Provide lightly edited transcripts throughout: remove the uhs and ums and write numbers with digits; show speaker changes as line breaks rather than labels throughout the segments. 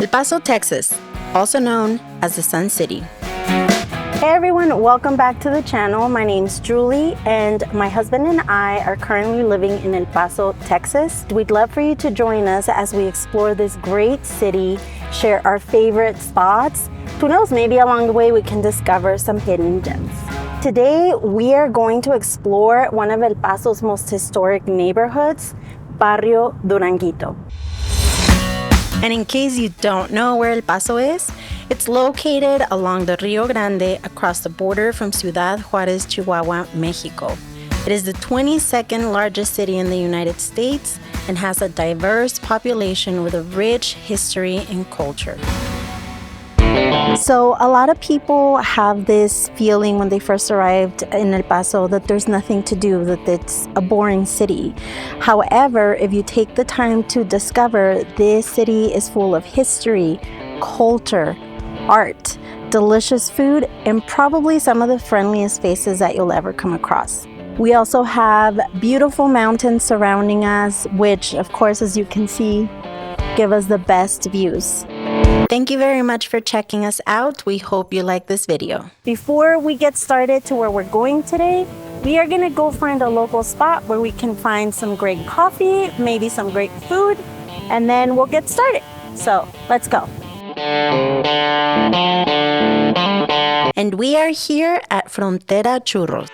El Paso, Texas, also known as the Sun City.
Hey everyone, welcome back to the channel. My name's Julie and my husband and I are currently living in El Paso, Texas. We'd love for you to join us as we explore this great city, share our favorite spots. Who knows, maybe along the way we can discover some hidden gems. Today we are going to explore one of El Paso's most historic neighborhoods, Barrio Duranguito.
And in case you don't know where El Paso is, it's located along the Rio Grande across the border from Ciudad Juárez, Chihuahua, Mexico. It is the 22nd largest city in the United States and has a diverse population with a rich history and culture.
So a lot of people have this feeling when they first arrived in El Paso that there's nothing to do, that it's a boring city. However, if you take the time to discover, this city is full of history, culture, art, delicious food, and probably some of the friendliest faces that you'll ever come across. We also have beautiful mountains surrounding us, which of course, as you can see, give us the best views.
Thank you very much for checking us out. We hope you like this video.
Before we get started to where we're going today, we are gonna go find a local spot where we can find some great coffee, maybe some great food, and then we'll get started. So let's go.
And we are here at Frontera Churros.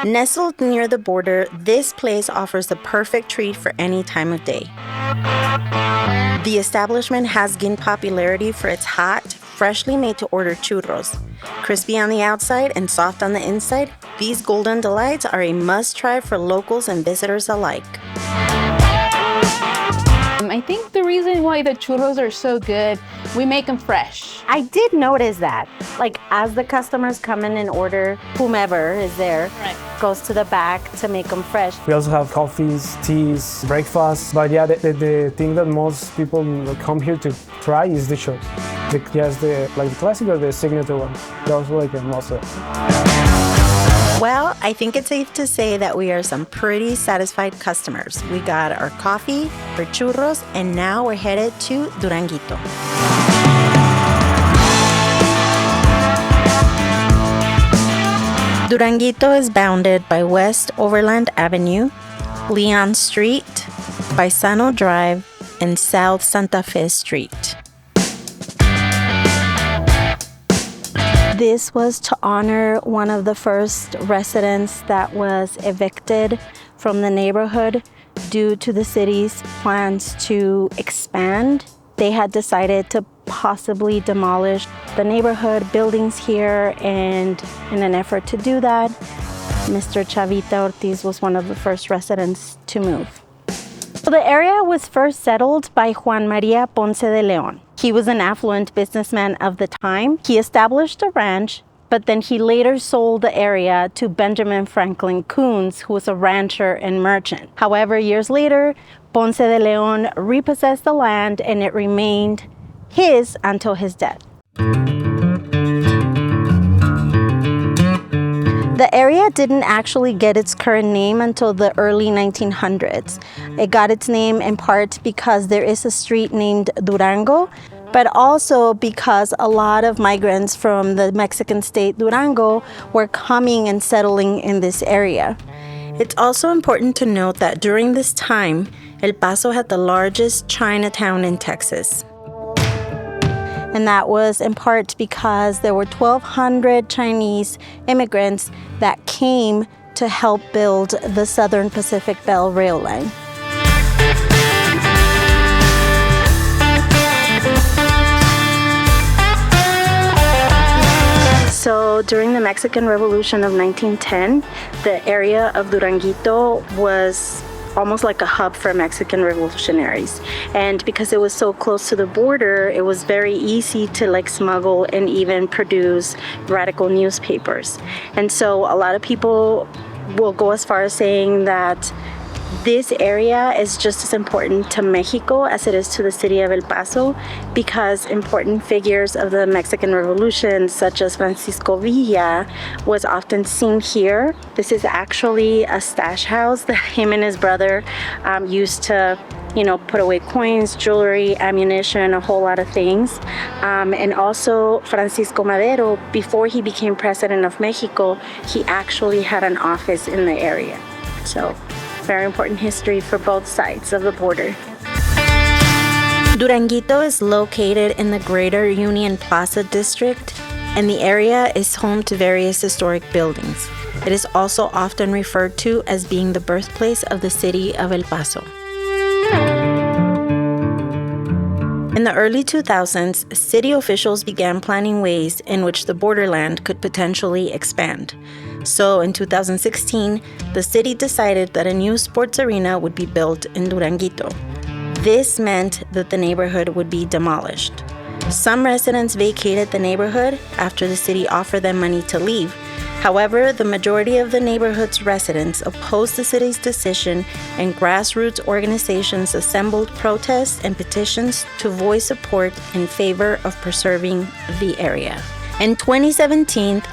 Nestled near the border, this place offers the perfect treat for any time of day. The establishment has gained popularity for its hot, freshly made-to-order churros. Crispy on the outside and soft on the inside, these golden delights are a must-try for locals and visitors alike.
I think the reason why the churros are so good, we make them fresh.
I did notice that. Like as the customers come in and order, whomever is there goes to the back to make them fresh.
We also have coffees, teas, breakfast. But yeah, the thing that most people come here to try is the churros. The classic or the signature one. They're also like a must.
Well, I think it's safe to say that we are some pretty satisfied customers. We got our coffee, our churros, and now we're headed to Duranguito. Duranguito is bounded by West Overland Avenue, Leon Street, Paisano Drive, and South Santa Fe Street.
This was to honor one of the first residents that was evicted from the neighborhood due to the city's plans to expand. They had decided to possibly demolish the neighborhood buildings here, and in an effort to do that, Mr. Chavita Ortiz was one of the first residents to move. So the area was first settled by Juan Maria Ponce de Leon. He was an affluent businessman of the time. He established a ranch, but then he later sold the area to Benjamin Franklin Coons, who was a rancher and merchant. However, years later, Ponce de Leon repossessed the land and it remained his until his death. The area didn't actually get its current name until the early 1900s. It got its name in part because there is a street named Durango, but also because a lot of migrants from the Mexican state Durango were coming and settling in this area.
It's also important to note that during this time, El Paso had the largest Chinatown in Texas.
And that was in part because there were 1,200 Chinese immigrants that came to help build the Southern Pacific Bell Rail line. So during the Mexican Revolution of 1910, the area of Duranguito was almost like a hub for Mexican revolutionaries. And because it was so close to the border, it was very easy to smuggle and even produce radical newspapers. And so a lot of people will go as far as saying that this area is just as important to Mexico as it is to the city of El Paso, because important figures of the Mexican Revolution, such as Francisco Villa, was often seen here. This is actually a stash house that him and his brother used to put away coins, jewelry, ammunition, a whole lot of things. And also Francisco Madero, before he became president of Mexico, he actually had an office in the area. So very important history for both sides of the border.
Duranguito is located in the Greater Union Plaza district, and the area is home to various historic buildings. It is also often referred to as being the birthplace of the city of El Paso. In the early 2000s, city officials began planning ways in which the borderland could potentially expand. So in 2016, the city decided that a new sports arena would be built in Duranguito. This meant that the neighborhood would be demolished. Some residents vacated the neighborhood after the city offered them money to leave. However, the majority of the neighborhood's residents opposed the city's decision, and grassroots organizations assembled protests and petitions to voice support in favor of preserving the area. In 2017,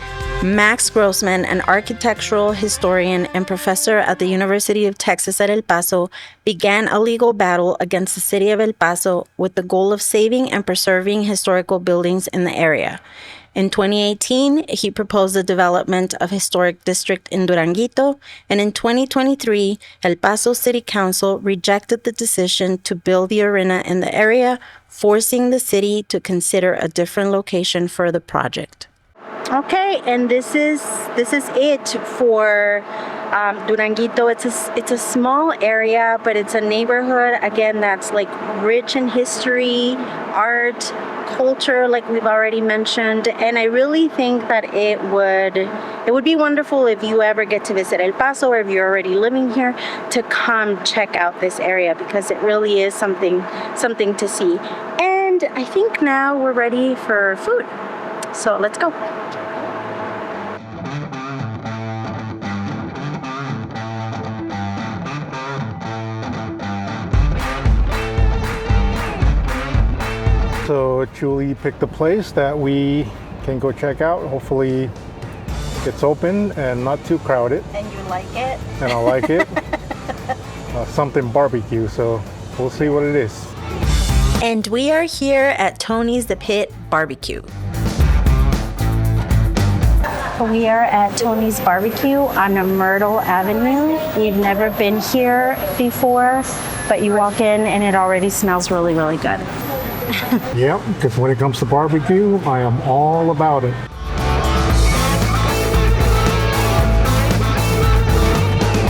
Max Grossman, an architectural historian and professor at the University of Texas at El Paso, began a legal battle against the city of El Paso with the goal of saving and preserving historical buildings in the area. In 2018, he proposed the development of historic district in Duranguito, and in 2023, El Paso City Council rejected the decision to build the arena in the area, forcing the city to consider a different location for the project.
Okay, and this is it for Duranguito. It's a small area, but it's a neighborhood again that's like rich in history, art, culture, like we've already mentioned. And I really think that it would be wonderful if you ever get to visit El Paso, or if you're already living here, to come check out this area, because it really is something to see. And I think now we're ready for food. So let's go.
So Julie picked a place that we can go check out. Hopefully it's open and not too crowded.
And you like it?
And I like it. Something barbecue, so we'll see what it is.
And we are here at Tony's The Pit BBQ.
We are at Tony's Barbecue on Myrtle Avenue. We've never been here before, but you walk in and it already smells really, really good.
Yep, because when it comes to barbecue, I am all about it.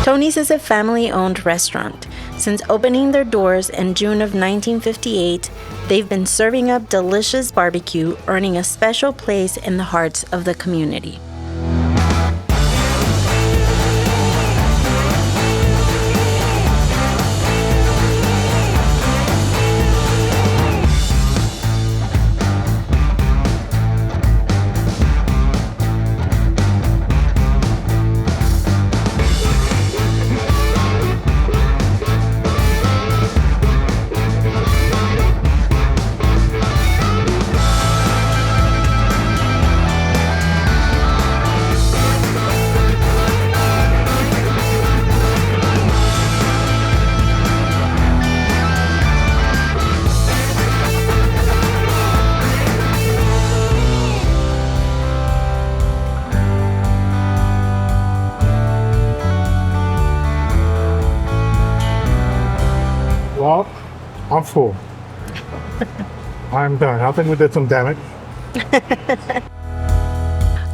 Tony's is a family-owned restaurant. Since opening their doors in June of 1958, they've been serving up delicious barbecue, earning a special place in the hearts of the community.
Well, I'm full. I'm done. I think we did some damage.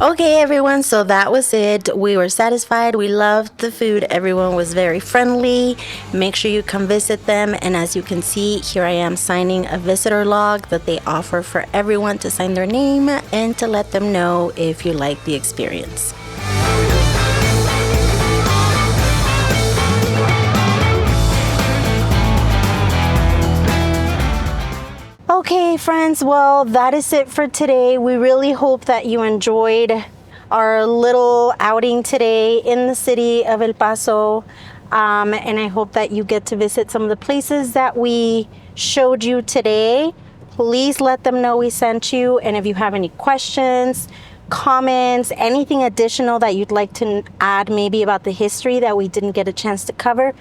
Okay, everyone, so that was it. We were satisfied. We loved the food. Everyone was very friendly. Make sure you come visit them. And as you can see, here I am signing a visitor log that they offer for everyone to sign their name and to let them know if you like the experience.
Okay, friends, well, that is it for today. We really hope that you enjoyed our little outing today in the city of El Paso. And I hope that you get to visit some of the places that we showed you today. Please let them know we sent you. And if you have any questions, comments, anything additional that you'd like to add maybe about the history that we didn't get a chance to cover,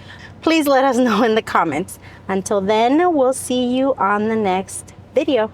please let us know in the comments. Until then, we'll see you on the next video.